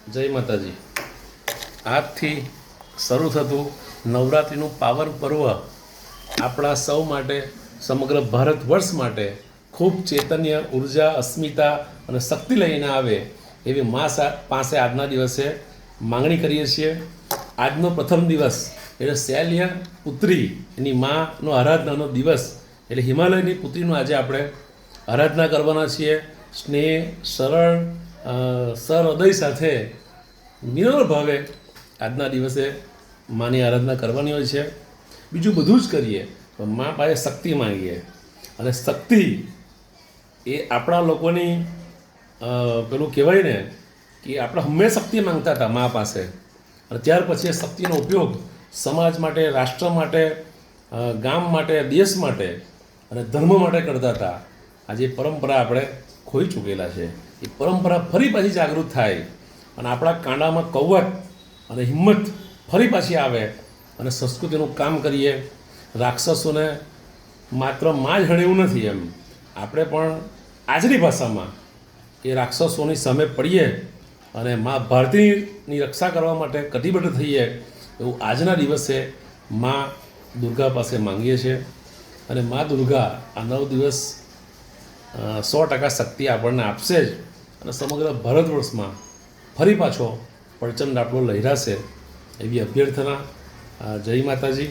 જય માતાજી. આજથી શરૂ થતું નવરાત્રિનું પાવન પર્વ આપણા સૌ માટે, સમગ્ર ભારત વર્ષ માટે ખૂબ ચૈતન્ય, ઉર્જા, અસ્મિતા અને શક્તિ લઈને આવે એવી મા પાસે આજના દિવસે માંગણી કરીએ છીએ. આજનો પ્રથમ દિવસ એટલે શૈલ્ય પુત્રી એની માનો આરાધનાનો દિવસ એટલે હિમાલયની પુત્રીનું આજે આપણે આરાધના કરવાના છીએ. સ્નેહ, સરળ, સહૃદય સાથે વિનમ્ર ભાવે આજના દિવસે માની આરાધના કરવાની હોય છે. બીજું બધું જ કરીએ પણ મા પાસે શક્તિ માંગીએ, અને શક્તિ એ આપણા લોકોની પેલું કહેવાય ને કે આપણે હંમેશા શક્તિ માંગતા હતા મા પાસે, અને ત્યાર પછી એ શક્તિનો ઉપયોગ સમાજ માટે, રાષ્ટ્ર માટે, ગામ માટે, દેશ માટે અને ધર્મ માટે કરતા હતા. આજે પરંપરા આપણે ખોઈ ચૂકેલા છે. એ પરંપરા ફરી પાછી જાગૃત થાય અને આપણા કાંડામાં કવચ અને હિંમત ફરી પાછી આવે અને સંસ્કૃતિનું કામ કરીએ. રાક્ષસોને માત્ર માં જ હણે એવું નથી, એમ આપણે પણ આજની ભાષામાં એ રાક્ષસોની સામે પડીએ અને મા ભારતીની રક્ષા કરવા માટે કટિબદ્ધ થઈએ એવું આજના દિવસે મા દુર્ગા પાસે માંગીએ છીએ. અને મા દુર્ગા આ 9 દિવસ 100% શક્તિ આપણને આપશે જ, અને સમગ્ર ભારત વર્ષમાં ફરી પાછો પ્રચંડ આપણો લહેરાશે એવી અભ્યર્થના. જય માતાજી.